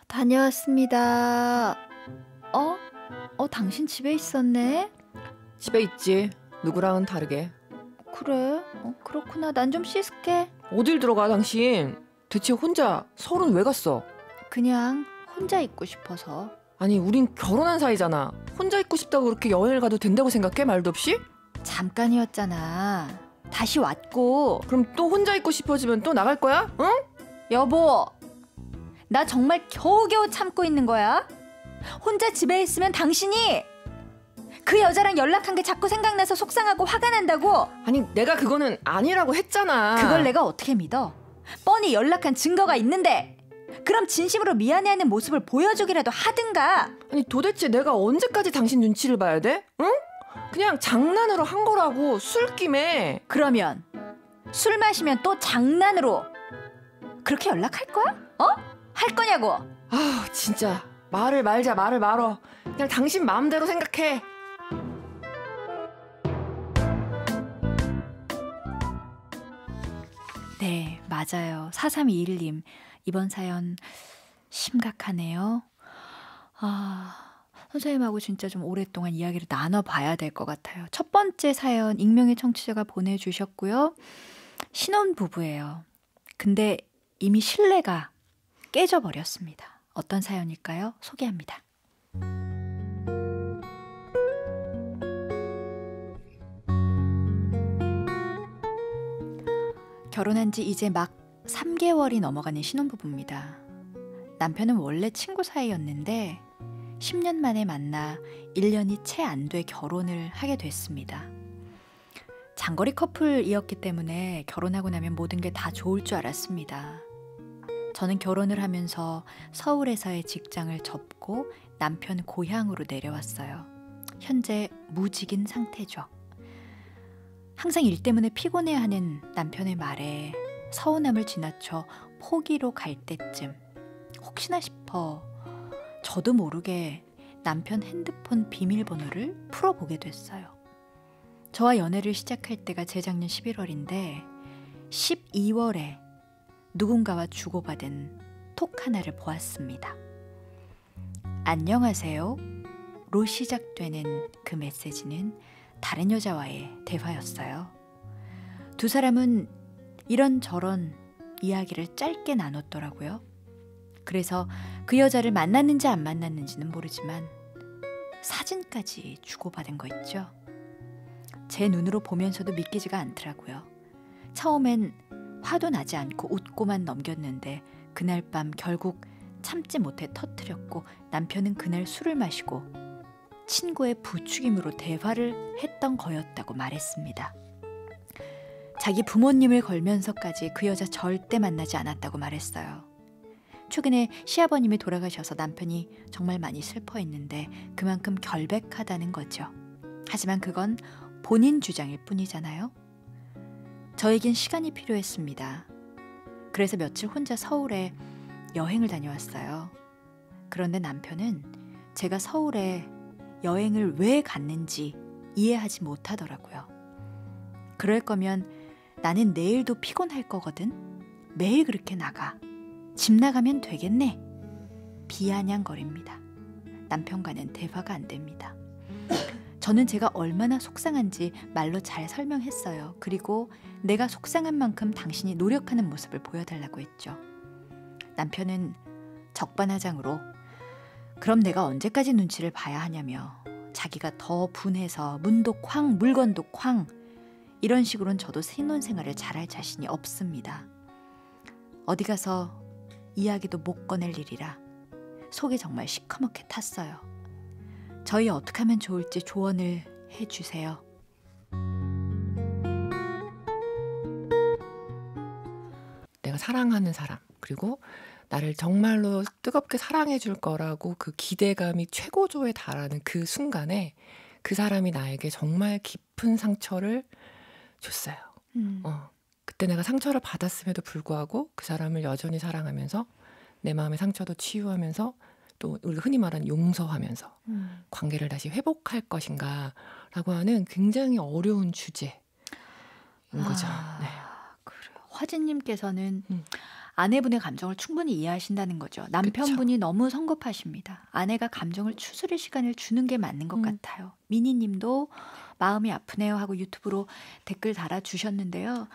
다녀왔습니다. 당신 집에 있었네? 집에 있지. 누구랑은 다르게. 그래? 그렇구나. 난 좀 씻을게. 어딜 들어가 당신? 대체 혼자 서울은 왜 갔어? 그냥 혼자 있고 싶어서. 아니 우린 결혼한 사이잖아. 혼자 있고 싶다고 그렇게 여행을 가도 된다고 생각해? 말도 없이? 잠깐이었잖아. 다시 왔고. 그럼 또 혼자 있고 싶어지면 또 나갈 거야? 응? 여보, 나 정말 겨우겨우 참고 있는 거야. 혼자 집에 있으면 당신이 그 여자랑 연락한 게 자꾸 생각나서 속상하고 화가 난다고. 아니 내가 그거는 아니라고 했잖아. 그걸 내가 어떻게 믿어? 뻔히 연락한 증거가 있는데. 그럼 진심으로 미안해하는 모습을 보여주기라도 하든가. 아니 도대체 내가 언제까지 당신 눈치를 봐야 돼? 응? 그냥 장난으로 한 거라고. 술김에. 그러면 술 마시면 또 장난으로 그렇게 연락할 거야? 할 거냐고. 진짜 말을 말어. 그냥 당신 마음대로 생각해. 네, 맞아요. 4321님, 이번 사연 심각하네요. 선생님하고 진짜 좀 오랫동안 이야기를 나눠봐야 될 것 같아요. 첫 번째 사연 익명의 청취자가 보내주셨고요. 신혼부부예요. 근데 이미 신뢰가 깨져버렸습니다. 어떤 사연일까요? 소개합니다. 결혼한 지 이제 막 3개월이 넘어가는 신혼부부입니다. 남편은 원래 친구 사이였는데 10년 만에 만나 1년이 채 안 돼 결혼을 하게 됐습니다. 장거리 커플이었기 때문에 결혼하고 나면 모든 게 다 좋을 줄 알았습니다. 저는 결혼을 하면서 서울에서의 직장을 접고 남편 고향으로 내려왔어요. 현재 무직인 상태죠. 항상 일 때문에 피곤해하는 남편의 말에 서운함을 지나쳐 포기로 갈 때쯤 혹시나 싶어 저도 모르게 남편 핸드폰 비밀번호를 풀어보게 됐어요. 저와 연애를 시작할 때가 재작년 11월인데 12월에 누군가와 주고받은 톡 하나를 보았습니다. 안녕하세요. 로 시작되는 그 메시지는 다른 여자와의 대화였어요. 두 사람은 이런저런 이야기를 짧게 나눴더라고요. 그래서 그 여자를 만났는지 안 만났는지는 모르지만 사진까지 주고받은 거 있죠. 제 눈으로 보면서도 믿기지가 않더라고요. 처음엔 화도 나지 않고 웃고만 넘겼는데 그날 밤 결국 참지 못해 터뜨렸고 남편은 그날 술을 마시고 친구의 부추김으로 대화를 했던 거였다고 말했습니다. 자기 부모님을 걸면서까지 그 여자 절대 만나지 않았다고 말했어요. 최근에 시아버님이 돌아가셔서 남편이 정말 많이 슬퍼했는데 그만큼 결백하다는 거죠. 하지만 그건 본인 주장일 뿐이잖아요. 저에겐 시간이 필요했습니다. 그래서 며칠 혼자 서울에 여행을 다녀왔어요. 그런데 남편은 제가 서울에 여행을 왜 갔는지 이해하지 못하더라고요. 그럴 거면 나는 내일도 피곤할 거거든. 매일 그렇게 나가. 집 나가면 되겠네. 비아냥거립니다. 남편과는 대화가 안 됩니다. 저는 제가 얼마나 속상한지 말로 잘 설명했어요. 그리고 내가 속상한 만큼 당신이 노력하는 모습을 보여달라고 했죠. 남편은 적반하장으로 그럼 내가 언제까지 눈치를 봐야 하냐며 자기가 더 분해서 문도 쾅 물건도 쾅 이런 식으로는 저도 신혼생활을 잘할 자신이 없습니다. 어디 가서 이야기도 못 꺼낼 일이라 속이 정말 시커멓게 탔어요. 저희 어떻게 하면 좋을지 조언을 해주세요. 내가 사랑하는 사람 그리고 나를 정말로 뜨겁게 사랑해 줄 거라고 그 기대감이 최고조에 달하는 그 순간에 그 사람이 나에게 정말 깊은 상처를 줬어요. 그때 내가 상처를 받았음에도 불구하고 그 사람을 여전히 사랑하면서 내 마음의 상처도 치유하면서 또 우리가 흔히 말하는 용서하면서 관계를 다시 회복할 것인가 라고 하는 굉장히 어려운 주제인 거죠. 네. 그래요. 화진님께서는 아내분의 감정을 충분히 이해하신다는 거죠. 남편분이 너무 성급하십니다. 아내가 감정을 추스릴 시간을 주는 게 맞는 것 같아요. 미니님도 마음이 아프네요 하고 유튜브로 댓글 달아주셨는데요.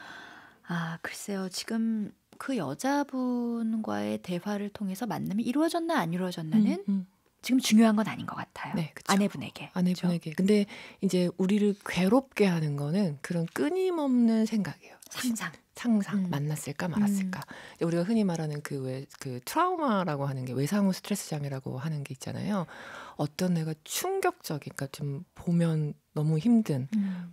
아, 글쎄요. 지금 그 여자분과의 대화를 통해서 만남이 이루어졌나 안 이루어졌나는 지금 중요한 건 아닌 것 같아요. 네, 그쵸. 아내분에게. 아내분에게. 근데 이제 우리를 괴롭게 하는 거는 그런 끊임없는 생각이에요. 상상. 만났을까 말았을까. 우리가 흔히 말하는 그 트라우마라고 하는 게 외상후 스트레스 장애라고 하는 게 있잖아요. 어떤 내가 충격적인, 그러니까 좀 보면 너무 힘든,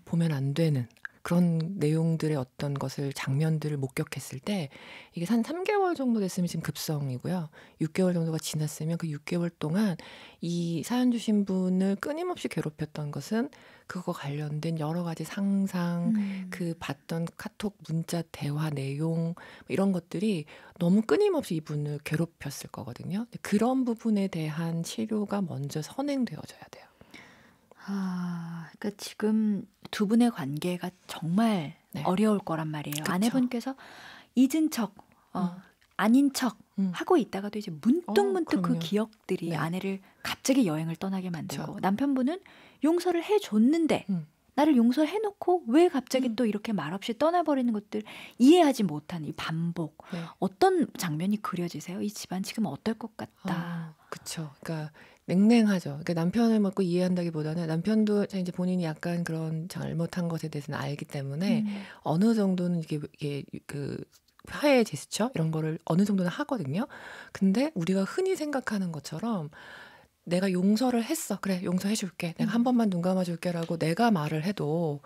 보면 안 되는 그런 내용들의 어떤 것을 장면들을 목격했을 때 이게 한 3개월 정도 됐으면 지금 급성이고요. 6개월 정도가 지났으면 그 6개월 동안 이 사연 주신 분을 끊임없이 괴롭혔던 것은 그거 관련된 여러 가지 상상, 그 봤던 카톡, 문자, 대화 내용 이런 것들이 너무 끊임없이 이분을 괴롭혔을 거거든요. 그런 부분에 대한 치료가 먼저 선행되어져야 돼요. 아, 그러니까 지금 두 분의 관계가 정말 네. 어려울 거란 말이에요. 그쵸. 아내분께서 잊은 척, 아닌 척 하고 있다가도 이제 문득 그 그럼요. 기억들이 네. 아내를 갑자기 여행을 떠나게 만들고 그쵸. 남편분은 용서를 해줬는데 나를 용서해놓고 왜 갑자기 또 이렇게 말없이 떠나버리는 것들 이해하지 못한 이 반복. 네. 어떤 장면이 그려지세요? 이 집안 지금 어떨 것 같다. 그쵸. 그러니까 냉랭하죠. 그러니까 남편을 먹고 이해한다기보다는 남편도 이제 본인이 약간 그런 잘못한 것에 대해서는 알기 때문에 어느 정도는 이게 그 화해 제스처 이런 거를 어느 정도는 하거든요. 근데 우리가 흔히 생각하는 것처럼 내가 용서를 했어. 그래, 용서해줄게. 내가 한 번만 눈 감아줄게라고 내가 말을 해도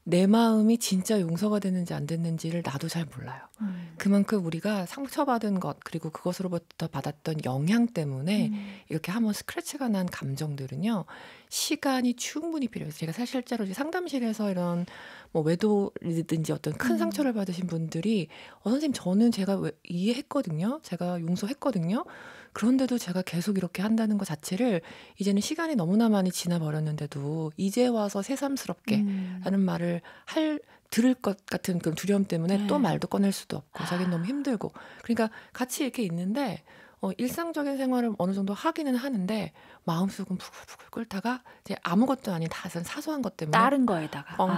내 마음이 진짜 용서가 됐는지 안 됐는지를 나도 잘 몰라요. 그만큼 우리가 상처받은 것 그리고 그것으로부터 받았던 영향 때문에 이렇게 한번 스크래치가 난 감정들은요. 시간이 충분히 필요해요. 제가 사실 실제로 이제 상담실에서 이런 뭐 외도라든지 어떤 큰 상처를 받으신 분들이 선생님 저는 제가 이해했거든요. 제가 용서했거든요. 그런데도 제가 계속 이렇게 한다는 것 자체를 이제는 시간이 너무나 많이 지나버렸는데도 이제 와서 새삼스럽게 라는 말을 들을 것 같은 그런 두려움 때문에 또 말도 꺼낼 수도 없고 자기는 너무 힘들고 그러니까 같이 이렇게 있는데 일상적인 생활을 어느 정도 하기는 하는데 마음속은 부글부글 끓다가 이제 아무것도 아닌 다른 사소한 것 때문에 다른 거에다가 뻥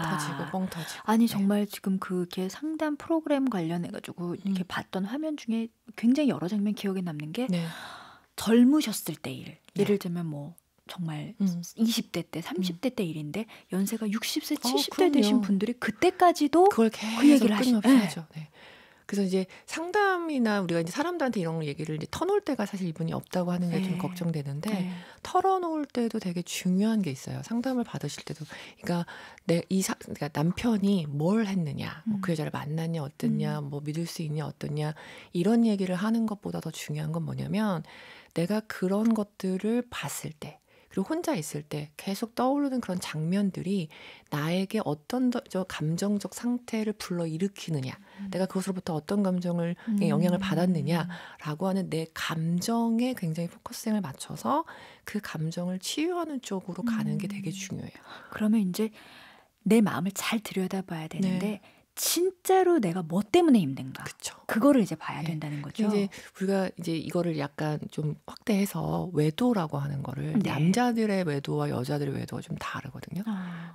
터지고 아니 네. 정말 지금 그게 상담 프로그램 관련해가지고 이렇게 봤던 화면 중에 굉장히 여러 장면 기억에 남는 게 네. 젊으셨을 때 일. 예를 들면 뭐 정말 20대 때, 30대 때 일인데 연세가 60세, 70대 그럼요. 되신 분들이 그때까지도 그걸 그 계속 얘기를 끊임없이 네. 하죠. 네. 그래서 이제 상담이나 우리가 이제 사람들한테 이런 얘기를 이제 터놓을 때가 사실 이분이 없다고 하는 게 좀 네. 걱정되는데 네. 털어놓을 때도 되게 중요한 게 있어요. 상담을 받으실 때도. 그러니까 그러니까 남편이 뭘 했느냐, 뭐 그 여자를 만났냐, 어땠냐, 뭐 믿을 수 있냐, 어떻냐 이런 얘기를 하는 것보다 더 중요한 건 뭐냐면 내가 그런 것들을 봤을 때 그리고 혼자 있을 때 계속 떠오르는 그런 장면들이 나에게 어떤 저 감정적 상태를 불러일으키느냐 내가 그것으로부터 어떤 감정을 영향을 받았느냐라고 하는 내 감정에 굉장히 포커싱을 맞춰서 그 감정을 치유하는 쪽으로 가는 게 되게 중요해요. 그러면 이제 내 마음을 잘 들여다봐야 되는데 네. 진짜로 내가 뭐 때문에 힘든가? 그쵸. 그거를 이제 봐야 네. 된다는 거죠. 이제 우리가 이제 이거를 약간 좀 확대해서 외도라고 하는 거를 네. 남자들의 외도와 여자들의 외도가 좀 다르거든요.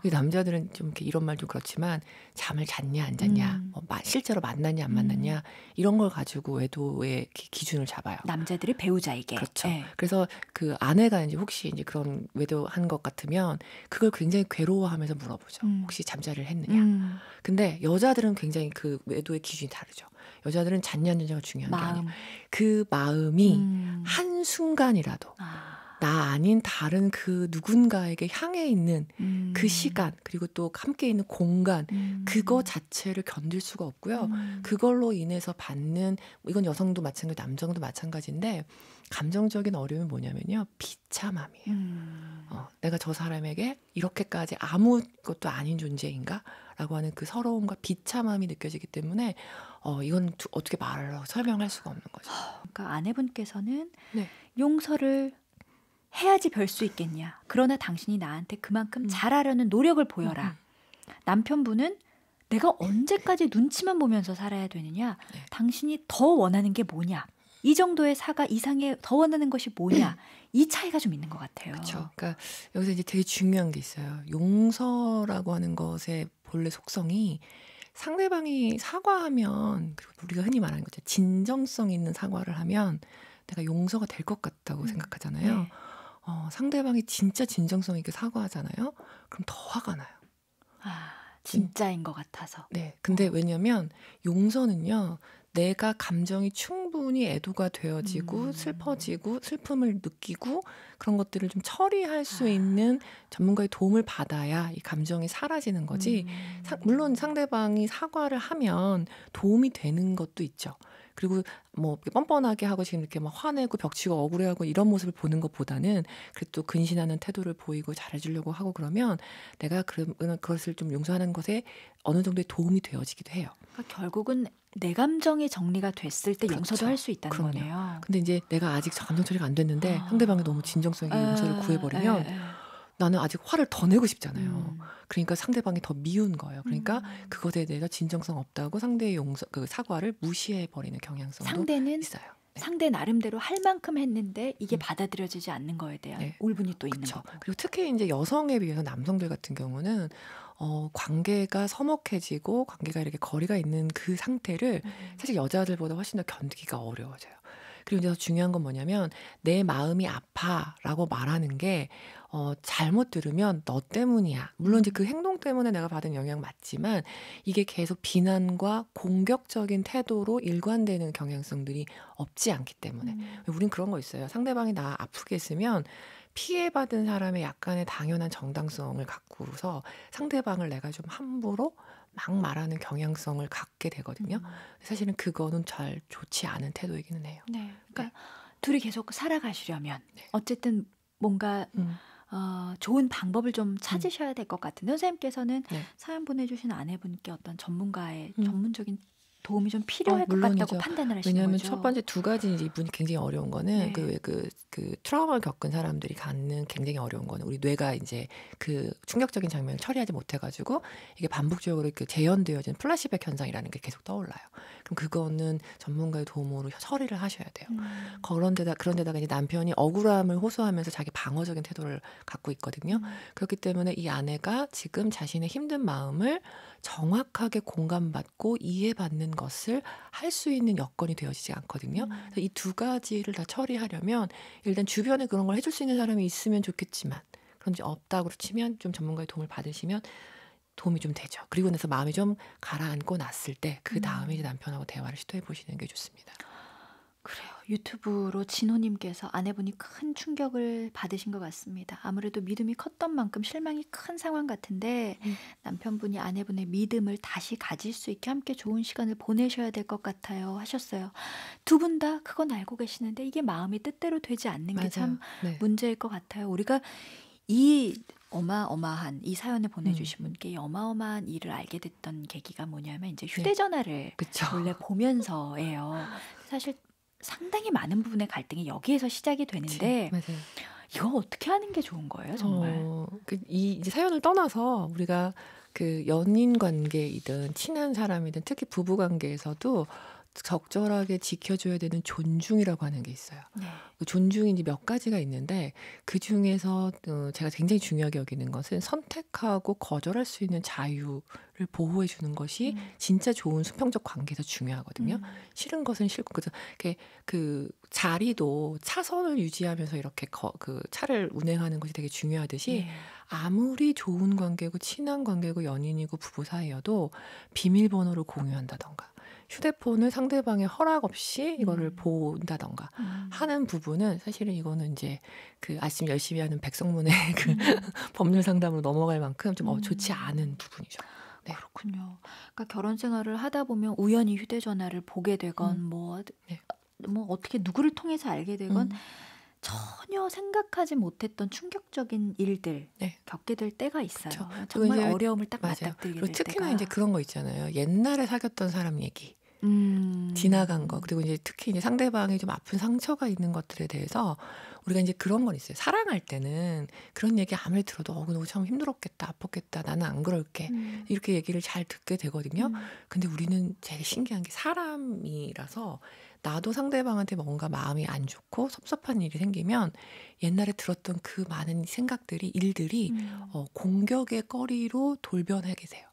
남자들은 좀 이렇게 이런 말도 그렇지만 잠을 잤냐 안 잤냐, 실제로 만났냐 안 만났냐 이런 걸 가지고 외도의 기준을 잡아요. 남자들이 배우자에게. 그렇죠. 네. 그래서 그 아내가 이제 혹시 이제 그런 외도한 것 같으면 그걸 굉장히 괴로워하면서 물어보죠. 혹시 잠자리를 했느냐. 근데 여자들은 굉장히 그 외도의 기준이 다르죠. 여자들은 잤냐 안 잤냐가 중요한 게 아니에요. 그 마음이 한 순간이라도 나 아닌 다른 그 누군가에게 향해 있는 그 시간 그리고 또 함께 있는 공간 그거 자체를 견딜 수가 없고요. 그걸로 인해서 받는 이건 여성도 마찬가지 남성도 마찬가지인데 감정적인 어려움이 뭐냐면요. 비참함이에요. 내가 저 사람에게 이렇게까지 아무것도 아닌 존재인가? 라고 하는 그 서러움과 비참함이 느껴지기 때문에 이건 어떻게 말로 설명할 수가 없는 거죠. 그러니까 아내분께서는 네. 용서를 해야지 별 수 있겠냐. 그러나 당신이 나한테 그만큼 잘하려는 노력을 보여라. 남편분은 내가 언제까지 눈치만 보면서 살아야 되느냐? 네. 당신이 더 원하는 게 뭐냐? 이 정도의 사과 이상의 더 원하는 것이 뭐냐? 이 차이가 좀 있는 것 같아요. 그렇죠. 그러니까 여기서 이제 되게 중요한 게 있어요. 용서라고 하는 것의 본래 속성이 상대방이 사과하면, 그리고 우리가 흔히 말하는 거죠. 진정성 있는 사과를 하면 내가 용서가 될 것 같다고 생각하잖아요. 네. 상대방이 진짜 진정성 있게 사과하잖아요. 그럼 더 화가 나요. 아, 진짜인 것 같아서. 네. 근데 왜냐면 용서는요, 내가 감정이 충분히 애도가 되어지고 슬퍼지고 슬픔을 느끼고 그런 것들을 좀 처리할 수 있는 전문가의 도움을 받아야 이 감정이 사라지는 거지. 물론 상대방이 사과를 하면 도움이 되는 것도 있죠. 그리고 뭐 이렇게 뻔뻔하게 하고 지금 이렇게 막 화내고 벽치고 억울해하고 이런 모습을 보는 것보다는 그래도 근신하는 태도를 보이고 잘해주려고 하고 그러면 내가 그것을 좀 용서하는 것에 어느 정도의 도움이 되어지기도 해요. 그러니까 결국은 내 감정이 정리가 됐을 때 그렇죠. 용서도 할 수 있다는 그럼요. 거네요. 근데 이제 내가 아직 감정 처리가 안 됐는데 상대방이 너무 진정성 있게 용서를 구해버리면 나는 아직 화를 더 내고 싶잖아요. 그러니까 상대방이 더 미운 거예요. 그러니까 그것에 대해서 진정성 없다고 상대의 그 사과를 무시해버리는 경향성도 상대는 있어요. 네. 상대 나름대로 할 만큼 했는데 이게 받아들여지지 않는 거에 대한 네. 울분이 또 있는 그쵸. 거고. 그리고 특히 이제 여성에 비해서 남성들 같은 경우는 관계가 서먹해지고 관계가 이렇게 거리가 있는 그 상태를 사실 여자들보다 훨씬 더 견디기가 어려워져요. 그리고 이제 더 중요한 건 뭐냐면 내 마음이 아파라고 말하는 게 잘못 들으면 너 때문이야. 물론 이제 그 행동 때문에 내가 받은 영향 맞지만 이게 계속 비난과 공격적인 태도로 일관되는 경향성들이 없지 않기 때문에 우린 그런 거 있어요. 상대방이 나 아프게 했으면 피해받은 사람의 약간의 당연한 정당성을 갖고서 상대방을 내가 좀 함부로 막 말하는 경향성을 갖게 되거든요. 사실은 그거는 잘 좋지 않은 태도이기는 해요. 네. 그러니까 둘이 계속 살아가시려면 어쨌든 뭔가 좋은 방법을 좀 찾으셔야 될 것 같은데 선생님께서는 네. 사연 보내주신 아내분께 어떤 전문가의 전문적인 도움이 좀 필요할 것 물론이죠. 같다고 판단을 하시는 왜냐하면 거죠. 첫 번째 두 가지 이제 이분이 굉장히 어려운 거는 네. 그 트라우마를 겪은 사람들이 갖는 굉장히 어려운 거는 우리 뇌가 이제 그 충격적인 장면을 처리하지 못해가지고 이게 반복적으로 그 재현되어진 플래시백 현상이라는 게 계속 떠올라요. 그럼 그거는 전문가의 도움으로 처리를 하셔야 돼요. 그런데다가 이제 남편이 억울함을 호소하면서 자기 방어적인 태도를 갖고 있거든요. 그렇기 때문에 이 아내가 지금 자신의 힘든 마음을 정확하게 공감받고 이해받는 것을 할 수 있는 여건이 되어지지 않거든요. 이 두 가지를 다 처리하려면 일단 주변에 그런 걸 해줄 수 있는 사람이 있으면 좋겠지만 그런지 없다고 치면 좀 전문가의 도움을 받으시면 도움이 좀 되죠. 그리고 나서 마음이 좀 가라앉고 났을 때 그 다음에 이제 남편하고 대화를 시도해 보시는 게 좋습니다. 그래요. 유튜브로 진호님께서 아내분이 큰 충격을 받으신 것 같습니다. 아무래도 믿음이 컸던 만큼 실망이 큰 상황 같은데 남편분이 아내분의 믿음을 다시 가질 수 있게 함께 좋은 시간을 보내셔야 될 것 같아요 하셨어요. 두 분 다 그건 알고 계시는데 이게 마음이 뜻대로 되지 않는 게 참 네. 문제일 것 같아요. 우리가 이 어마어마한 이 사연을 보내주신 분께 이 어마어마한 일을 알게 됐던 계기가 뭐냐면 이제 휴대전화를 그쵸. 원래 보면서예요. 사실 상당히 많은 부분의 갈등이 여기에서 시작이 되는데 맞아요. 이거 어떻게 하는 게 좋은 거예요, 정말? 이제 사연을 떠나서 우리가 그 연인 관계이든 친한 사람이든 특히 부부 관계에서도 적절하게 지켜줘야 되는 존중이라고 하는 게 있어요. 네. 그 존중이 이제 몇 가지가 있는데 그 중에서 제가 굉장히 중요하게 여기는 것은 선택하고 거절할 수 있는 자유를 보호해 주는 것이 진짜 좋은 수평적 관계에서 중요하거든요. 싫은 것은 싫고 그래서 그 자리도 차선을 유지하면서 이렇게 그 차를 운행하는 것이 되게 중요하듯이 네. 아무리 좋은 관계고 친한 관계고 연인이고 부부 사이여도 비밀번호를 공유한다던가 휴대폰을 상대방의 허락 없이 이거를 본다던가 하는 부분은 사실은 이거는 이제 그 아침 열심히 하는 백성문의 그 법률 상담으로 넘어갈 만큼 좀 좋지 않은 부분이죠. 네. 그렇군요. 그러니까 결혼 생활을 하다 보면 우연히 휴대전화를 보게 되건 네. 뭐 어떻게 누구를 통해서 알게 되건 전혀 생각하지 못했던 충격적인 일들 네. 겪게 될 때가 있어요. 그쵸. 정말 이제 어려움을 딱 맞아요. 맞닥뜨리게 그리고 될 특히나 때가. 이제 그런 거 있잖아요. 옛날에 사귀었던 사람 얘기. 지나간 거 그리고 이제 특히 이제 상대방이 좀 아픈 상처가 있는 것들에 대해서 우리가 이제 그런 건 있어요. 사랑할 때는 그런 얘기 아무리 들어도 너 참 힘들었겠다, 아팠겠다, 나는 안 그럴게. 이렇게 얘기를 잘 듣게 되거든요. 근데 우리는 되게 신기한 게 사람이라서 나도 상대방한테 뭔가 마음이 안 좋고 섭섭한 일이 생기면 옛날에 들었던 그 많은 생각들이, 일들이 공격의 거리로 돌변하게 돼요.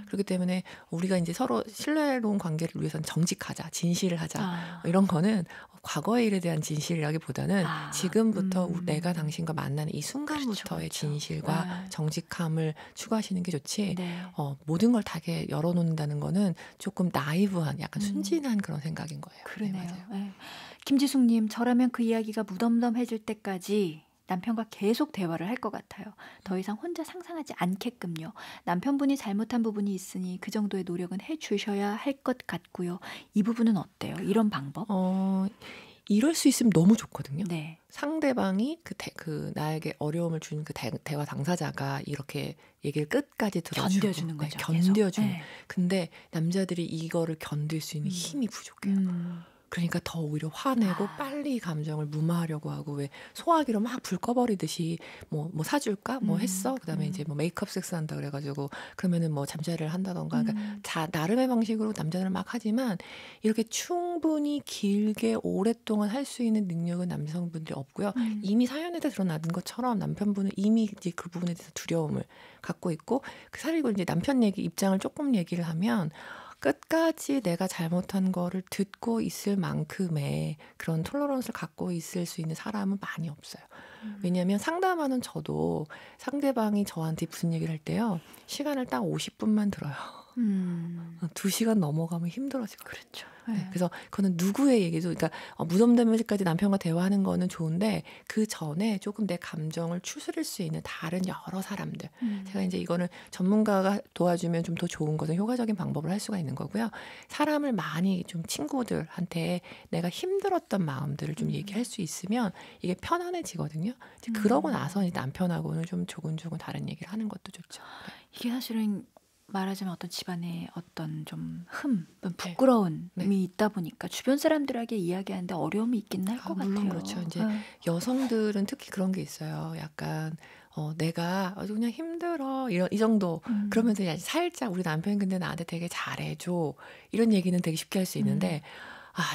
그렇기 때문에 우리가 이제 서로 신뢰로운 관계를 위해서는 정직하자, 진실을 하자. 이런 거는 과거의 일에 대한 진실이라기보다는 지금부터 내가 당신과 만나는 이 순간부터의 그렇죠. 진실과 정직함을 추구하시는 게 좋지. 네. 모든 걸 다 열어놓는다는 거는 조금 나이브한, 약간 순진한 그런 생각인 거예요. 그러네요. 네, 맞아요. 네. 김지숙님, 저라면 그 이야기가 무덤덤해질 때까지 남편과 계속 대화를 할 것 같아요. 더 이상 혼자 상상하지 않게끔요. 남편분이 잘못한 부분이 있으니 그 정도의 노력은 해주셔야 할 것 같고요. 이 부분은 어때요? 이런 방법? 이럴 수 있으면 너무 좋거든요. 네. 상대방이 그 나에게 어려움을 준 그 대화 당사자가 이렇게 얘기를 끝까지 들어주고 견뎌주는 거죠. 견뎌주는. 네. 근데 남자들이 이거를 견딜 수 있는 힘이 부족해요. 그러니까 더 오히려 화내고 빨리 감정을 무마하려고 하고, 왜 소화기로 막 불 꺼버리듯이 뭐 사줄까? 뭐 했어? 그다음에 이제 뭐 메이크업 섹스 한다 그래가지고 그러면은 뭐 잠자리를 한다던가. 그러니까 나름의 방식으로 남자들은 막 하지만 이렇게 충분히 길게 오랫동안 할 수 있는 능력은 남성분들이 없고요. 이미 사연에다 드러난 것처럼 남편분은 이미 이제 그 부분에 대해서 두려움을 갖고 있고, 사실 이제 남편 입장을 조금 얘기를 하면 끝까지 내가 잘못한 거를 듣고 있을 만큼의 그런 톨러런스를 갖고 있을 수 있는 사람은 많이 없어요. 왜냐하면 상담하는 저도 상대방이 저한테 무슨 얘기를 할 때요, 시간을 딱 50분만 들어요. 2시간 넘어가면 힘들어지고. 그렇죠. 네, 그래서 그거는 누구의 얘기도, 그러니까 무덤덤해질까지 남편과 대화하는 거는 좋은데 그 전에 조금 내 감정을 추스릴 수 있는 다른 여러 사람들. 제가 이제 이거는 전문가가 도와주면 좀 더 좋은 것은 효과적인 방법을 할 수가 있는 거고요. 사람을 많이 좀 친구들한테 내가 힘들었던 마음들을 좀 얘기할 수 있으면 이게 편안해지거든요. 이제 그러고 나서 이제 남편하고는 좀 조근조근 다른 얘기를 하는 것도 좋죠. 네. 이게 사실은 말하자면 어떤 집안에 어떤 좀 부끄러움이 있다 보니까 주변 사람들에게 이야기하는데 어려움이 있긴 할 것 같아요. 물론 그렇죠. 이제 여성들은 특히 그런 게 있어요. 약간 내가 아주 그냥 힘들어 이 정도. 그러면서 살짝 우리 남편이 근데 나한테 되게 잘해줘, 이런 얘기는 되게 쉽게 할 수 있는데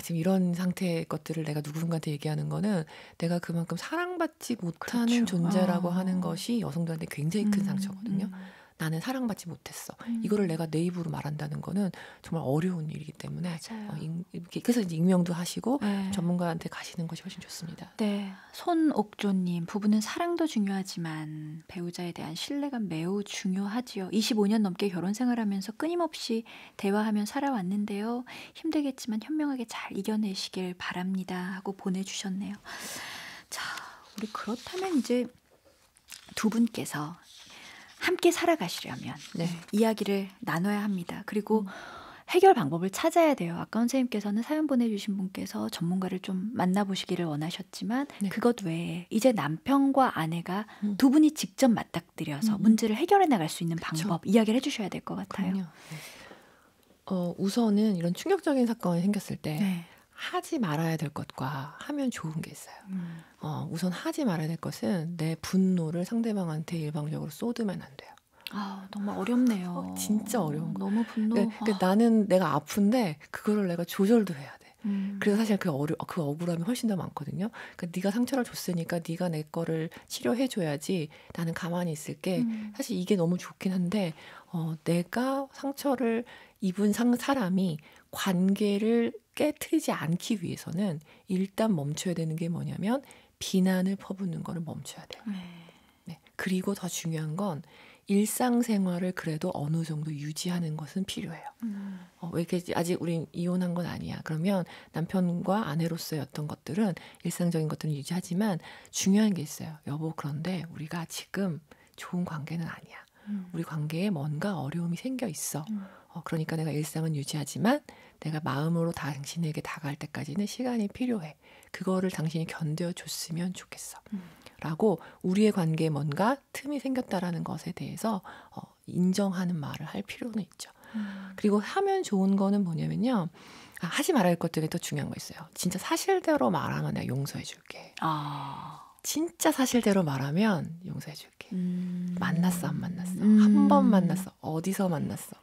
지금 이런 상태의 것들을 내가 누군가한테 얘기하는 거는 내가 그만큼 사랑받지 못하는 존재라고 하는 것이 여성들한테 굉장히 큰 상처거든요. 나는 사랑받지 못했어. 이거를 내가 내 입으로 말한다는 거는 정말 어려운 일이기 때문에 그래서 이제 익명도 하시고 전문가한테 가시는 것이 훨씬 좋습니다. 네, 손옥조님, 부부는 사랑도 중요하지만 배우자에 대한 신뢰가 매우 중요하지요. 25년 넘게 결혼 생활하면서 끊임없이 대화하며 살아왔는데요. 힘들겠지만 현명하게 잘 이겨내시길 바랍니다 하고 보내주셨네요. 자, 우리 그렇다면 이제 두 분께서 함께 살아가시려면 이야기를 나눠야 합니다. 그리고 해결 방법을 찾아야 돼요. 아까 선생님께서는 사연 보내주신 분께서 전문가를 좀 만나보시기를 원하셨지만 그것 외에 이제 남편과 아내가 두 분이 직접 맞닥뜨려서 문제를 해결해 나갈 수 있는 방법 이야기를 해주셔야 될 것 같아요. 우선은 이런 충격적인 사건이 생겼을 때 하지 말아야 될 것과 하면 좋은 게 있어요. 우선 하지 말아야 될 것은 내 분노를 상대방한테 일방적으로 쏟으면 안 돼요. 너무 어렵네요. 진짜 어려운 거. 너무 분노. 그러니까 나는 내가 아픈데 그거를 내가 조절도 해야 돼. 그래서 사실 그 억울함이 훨씬 더 많거든요. 그러니까 네가 상처를 줬으니까 네가 내 거를 치료해줘야지 나는 가만히 있을게. 사실 이게 너무 좋긴 한데 내가 상처를 입은 사람이 관계를 깨트리지 않기 위해서는 일단 멈춰야 되는 게 뭐냐면 비난을 퍼붓는 거를 멈춰야 돼요. 네. 그리고 더 중요한 건 일상생활을 그래도 어느 정도 유지하는 것은 필요해요. 왜 이렇게 아직 우린 이혼한 건 아니야. 그러면 남편과 아내로서의 어떤 것들은 일상적인 것들은 유지하지만 중요한 게 있어요. 여보, 그런데 우리가 지금 좋은 관계는 아니야. 우리 관계에 뭔가 어려움이 생겨 있어. 그러니까 내가 일상은 유지하지만 내가 마음으로 당신에게 다가갈 때까지는 시간이 필요해. 그거를 당신이 견뎌줬으면 좋겠어. 라고 우리의 관계에 뭔가 틈이 생겼다라는 것에 대해서 인정하는 말을 할 필요는 있죠. 그리고 하면 좋은 거는 뭐냐면요. 하지 말아야 할 것 중에 더 중요한 거 있어요. 진짜 사실대로 말하면 내가 용서해 줄게. 진짜 사실대로 말하면 용서해 줄게. 만났어, 안 만났어? 한 번 만났어? 어디서 만났어?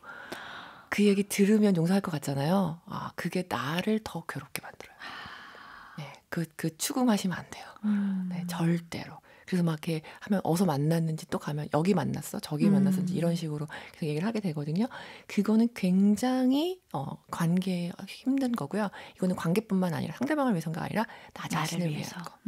그 얘기 들으면 용서할 것 같잖아요. 아, 그게 나를 더 괴롭게 만들어요. 네, 그 추궁하시면 안 돼요. 네, 절대로. 그래서 막 이렇게 하면 어디서 만났는지 또 가면 여기 만났어? 저기 만났는지 이런 식으로 계속 얘기를 하게 되거든요. 그거는 굉장히 관계에 힘든 거고요. 이거는 관계뿐만 아니라 상대방을 위해서가 아니라 나 자신을 나를 위해서. 위해서.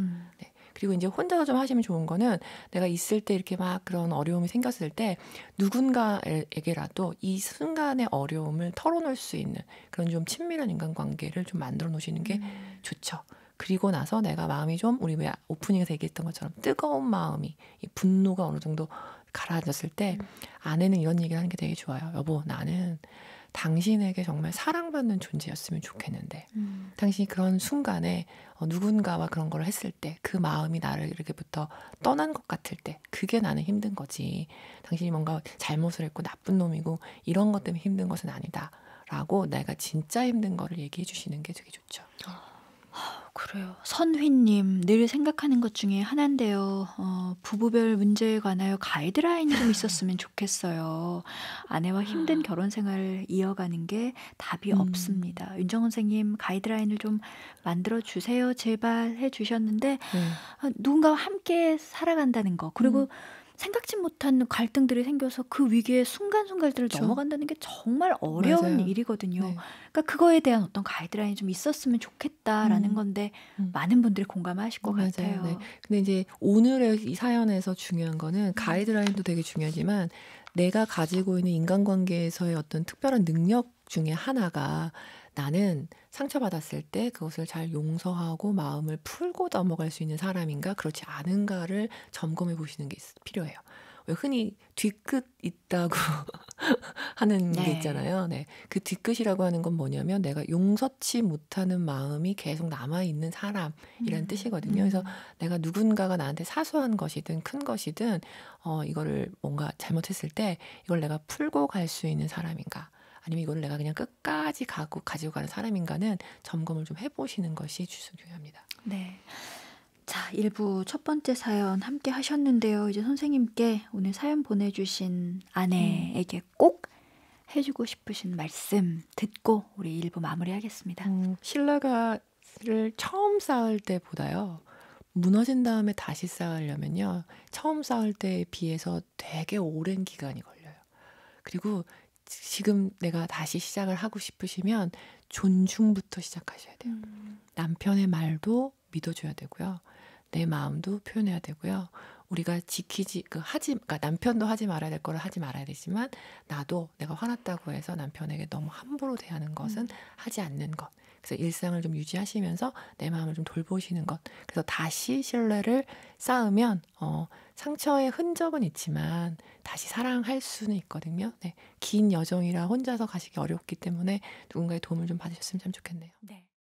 네. 그리고 이제 혼자서 좀 하시면 좋은 거는 내가 있을 때 이렇게 막 그런 어려움이 생겼을 때 누군가에게라도 이 순간의 어려움을 털어놓을 수 있는 그런 좀 친밀한 인간관계를 좀 만들어 놓으시는 게 좋죠. 그리고 나서 내가 마음이 좀 우리 왜 오프닝에서 얘기했던 것처럼 뜨거운 마음이 이 분노가 어느 정도 가라앉았을 때 아내는 이런 얘기를 하는 게 되게 좋아요. 여보, 나는 당신에게 정말 사랑받는 존재였으면 좋겠는데 당신이 그런 순간에 누군가와 그런 걸 했을 때 그 마음이 나를 이렇게부터 떠난 것 같을 때 그게 나는 힘든 거지. 당신이 뭔가 잘못을 했고 나쁜 놈이고 이런 것 때문에 힘든 것은 아니다. 라고 내가 진짜 힘든 거를 얘기해 주시는 게 되게 좋죠. 그래요. 선휘님, 늘 생각하는 것 중에 하나인데요. 부부별 문제에 관하여 가이드라인이 좀 있었으면 좋겠어요. 아내와 힘든 결혼 생활을 이어가는 게 답이 없습니다. 윤정원 선생님, 가이드라인을 좀 만들어 주세요. 제발 해주셨는데 누군가와 함께 살아간다는 거, 그리고 생각지 못한 갈등들이 생겨서 그 위기의 순간순간들을 그쵸. 넘어간다는 게 정말 어려운 맞아요. 일이거든요. 네. 그러니까 그거에 대한 어떤 가이드라인이 좀 있었으면 좋겠다라는 건데 많은 분들이 공감하실 것 맞아요. 같아요. 네. 근데 이제 오늘의 이 사연에서 중요한 거는 가이드라인도 되게 중요하지만 내가 가지고 있는 인간관계에서의 어떤 특별한 능력 중에 하나가 나는 상처받았을 때 그것을 잘 용서하고 마음을 풀고 넘어갈 수 있는 사람인가 그렇지 않은가를 점검해 보시는 게 필요해요. 왜 흔히 뒤끝 있다고 하는 게 네. 있잖아요. 네. 그 뒤끝이라고 하는 건 뭐냐면 내가 용서치 못하는 마음이 계속 남아있는 사람이라는 뜻이거든요. 그래서 내가 누군가가 나한테 사소한 것이든 큰 것이든 이거를 뭔가 잘못했을 때 이걸 내가 풀고 갈 수 있는 사람인가 아니면 이거를 내가 그냥 끝까지 가지고 가는 사람인가는 점검을 좀 해보시는 것이 중요합니다. 네. 자, 1부 첫 번째 사연 함께 하셨는데요. 이제 선생님께 오늘 사연 보내주신 아내에게 꼭 해주고 싶으신 말씀 듣고 우리 1부 마무리하겠습니다. 신뢰를 처음 쌓을 때보다요. 무너진 다음에 다시 쌓으려면요. 처음 쌓을 때에 비해서 되게 오랜 기간이 걸려요. 그리고 지금 내가 다시 시작을 하고 싶으시면 존중부터 시작하셔야 돼요. 남편의 말도 믿어줘야 되고요. 내 마음도 표현해야 되고요. 우리가 그러니까 남편도 하지 말아야 될 거를 하지 말아야 되지만 나도 내가 화났다고 해서 남편에게 너무 함부로 대하는 것은 하지 않는 것. 그래서 일상을 좀 유지하시면서 내 마음을 좀 돌보시는 것. 그래서 다시 신뢰를 쌓으면 상처의 흔적은 있지만 다시 사랑할 수는 있거든요. 네, 긴 여정이라 혼자서 가시기 어렵기 때문에 누군가의 도움을 좀 받으셨으면 참 좋겠네요. 네.